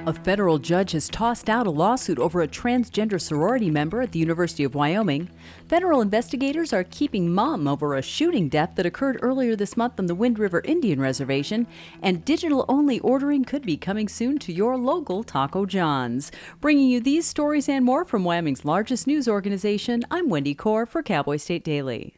A federal judge has tossed out a lawsuit over a transgender sorority member at the University of Wyoming. Federal investigators are keeping mum over a shooting death that occurred earlier this month on the Wind River Indian Reservation, and digital-only ordering could be coming soon to your local Taco John's. Bringing you these stories and more from Wyoming's largest news organization, I'm Wendy Kaur for Cowboy State Daily.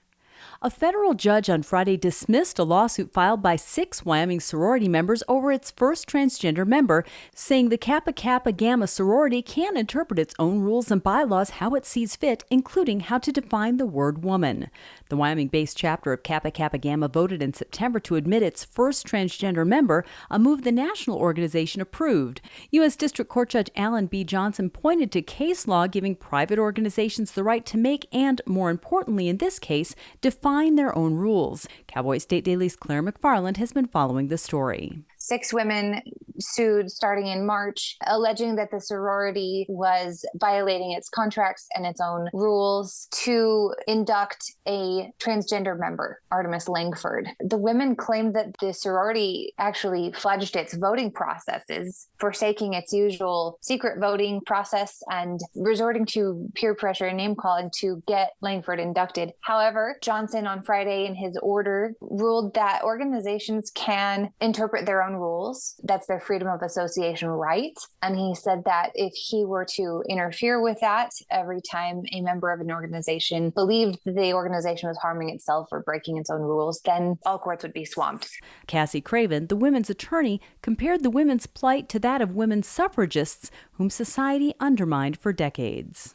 A federal judge on Friday dismissed a lawsuit filed by 6 Wyoming sorority members over its first transgender member, saying the Kappa Kappa Gamma sorority can interpret its own rules and bylaws how it sees fit, including how to define the word woman. The Wyoming-based chapter of Kappa Kappa Gamma voted in September to admit its first transgender member, a move the national organization approved. U.S. District Court Judge Alan B. Johnson pointed to case law giving private organizations the right to make and, more importantly in this case, define their own rules. Cowboy State Daily's Claire McFarland has been following the story. 6 women sued starting in March, alleging that the sorority was violating its contracts and its own rules to induct a transgender member, Artemis Langford. The women claimed that the sorority actually fudged its voting processes, forsaking its usual secret voting process and resorting to peer pressure and name calling to get Langford inducted. However, Johnson on Friday in his order ruled that organizations can interpret their own rules. That's their freedom of association right. And he said that if he were to interfere with that every time a member of an organization believed the organization was harming itself or breaking its own rules, then all courts would be swamped. Cassie Craven, the women's attorney, compared the women's plight to that of women suffragists whom society undermined for decades.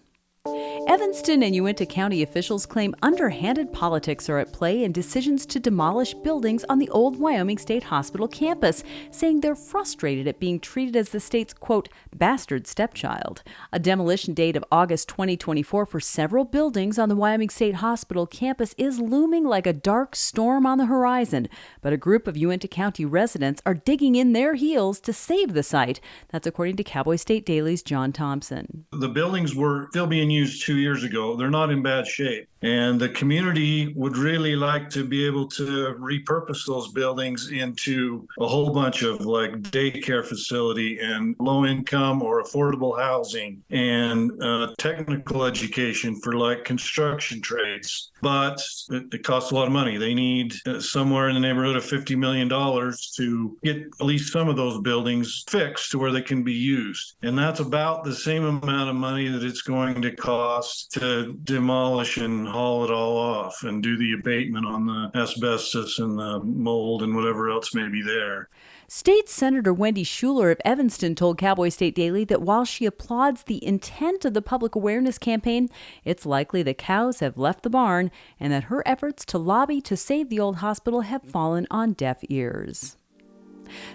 Evanston and Uinta County officials claim underhanded politics are at play in decisions to demolish buildings on the old Wyoming State Hospital campus, saying they're frustrated at being treated as the state's, quote, bastard stepchild. A demolition date of August 2024 for several buildings on the Wyoming State Hospital campus is looming like a dark storm on the horizon, but a group of Uinta County residents are digging in their heels to save the site. That's according to Cowboy State Daily's John Thompson. The buildings were still being used 2 years ago. They're not in bad shape. And the community would really like to be able to repurpose those buildings into a whole bunch of like daycare facility and low income or affordable housing and technical education for like construction trades. But it costs a lot of money. They need somewhere in the neighborhood of $50 million to get at least some of those buildings fixed to where they can be used. And that's about the same amount of money that it's going to cost to demolish and haul it all off and do the abatement on the asbestos and the mold and whatever else may be there. State Senator Wendy Schuler of Evanston told Cowboy State Daily that while she applauds the intent of the public awareness campaign, it's likely the cows have left the barn and that her efforts to lobby to save the old hospital have fallen on deaf ears.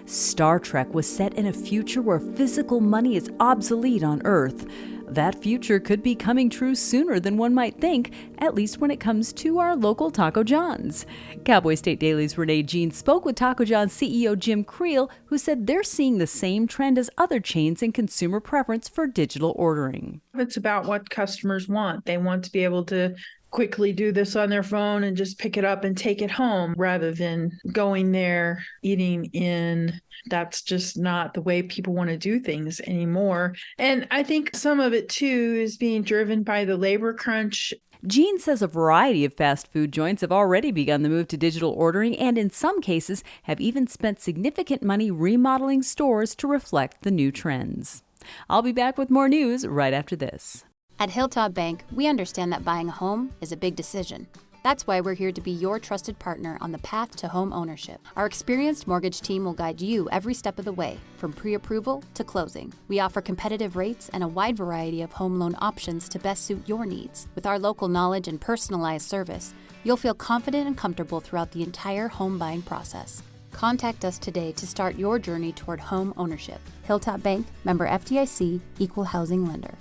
Star Trek was set in a future where physical money is obsolete on Earth. That future could be coming true sooner than one might think, at least when it comes to our local Taco John's. Cowboy State Daily's Renee Jean spoke with Taco John's CEO Jim Creel, who said they're seeing the same trend as other chains in consumer preference for digital ordering. It's about what customers want. They want to be able to quickly do this on their phone and just pick it up and take it home rather than going there, eating in. That's just not the way people want to do things anymore. And I think some of it, too, is being driven by the labor crunch. Jean says a variety of fast food joints have already begun the move to digital ordering and in some cases have even spent significant money remodeling stores to reflect the new trends. I'll be back with more news right after this. At Hilltop Bank, we understand that buying a home is a big decision. That's why we're here to be your trusted partner on the path to home ownership. Our experienced mortgage team will guide you every step of the way, from pre-approval to closing. We offer competitive rates and a wide variety of home loan options to best suit your needs. With our local knowledge and personalized service, you'll feel confident and comfortable throughout the entire home buying process. Contact us today to start your journey toward home ownership. Hilltop Bank, member FDIC, equal housing lender.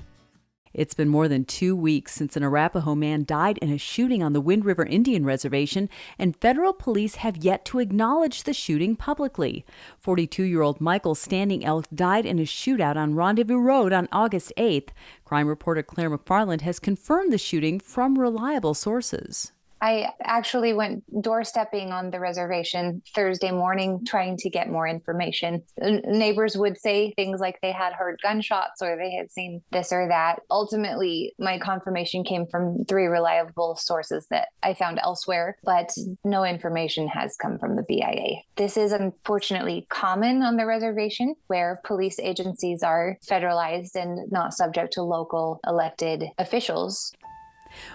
It's been more than 2 weeks since an Arapaho man died in a shooting on the Wind River Indian Reservation, and federal police have yet to acknowledge the shooting publicly. 42-year-old Michael Standing Elk died in a shootout on Rendezvous Road on August 8th. Crime reporter Claire McFarland has confirmed the shooting from reliable sources. I actually went doorstepping on the reservation Thursday morning trying to get more information. Neighbors would say things like they had heard gunshots or they had seen this or that. Ultimately, my confirmation came from 3 reliable sources that I found elsewhere, but no information has come from the BIA. This is unfortunately common on the reservation where police agencies are federalized and not subject to local elected officials.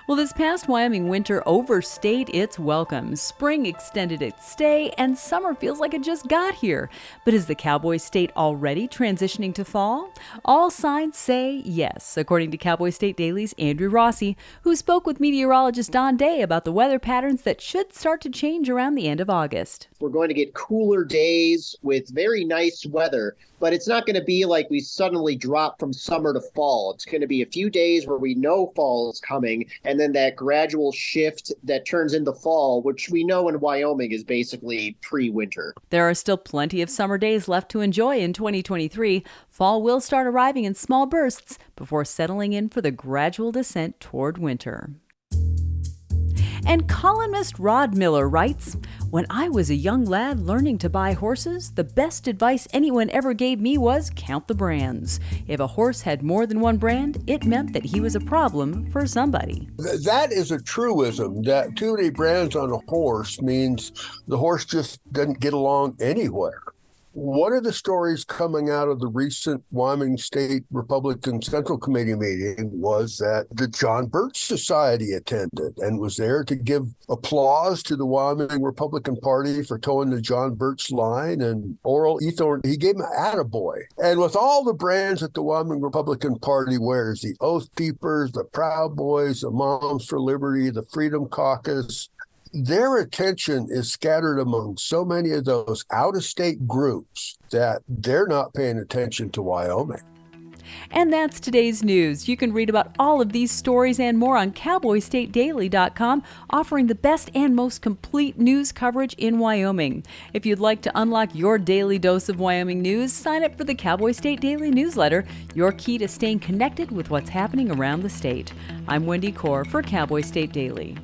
Well, this past Wyoming winter overstayed its welcome. Spring extended its stay, and summer feels like it just got here. But is the Cowboy State already transitioning to fall? All signs say yes, according to Cowboy State Daily's Andrew Rossi, who spoke with meteorologist Don Day about the weather patterns that should start to change around the end of August. We're going to get cooler days with very nice weather, but it's not going to be like we suddenly drop from summer to fall. It's going to be a few days where we know fall is coming, and then that gradual shift that turns into fall, which we know in Wyoming is basically pre-winter. There are still plenty of summer days left to enjoy in 2023. Fall will start arriving in small bursts before settling in for the gradual descent toward winter. And columnist Rod Miller writes, "When I was a young lad learning to buy horses, the best advice anyone ever gave me was count the brands. If a horse had more than one brand, it meant that he was a problem for somebody." That is a truism, that too many brands on a horse means the horse just doesn't get along anywhere. One of the stories coming out of the recent Wyoming State Republican Central Committee meeting was that the John Birch Society attended and was there to give applause to the Wyoming Republican Party for towing the John Birch line, and Oral Ethorn, he gave him an attaboy. And with all the brands that the Wyoming Republican Party wears, the Oath Keepers, the Proud Boys, the Moms for Liberty, the Freedom Caucus, their attention is scattered among so many of those out-of-state groups that they're not paying attention to Wyoming. And that's today's news. You can read about all of these stories and more on CowboyStateDaily.com, offering the best and most complete news coverage in Wyoming. If you'd like to unlock your daily dose of Wyoming news, sign up for the Cowboy State Daily newsletter, your key to staying connected with what's happening around the state. I'm Wendy Core for Cowboy State Daily.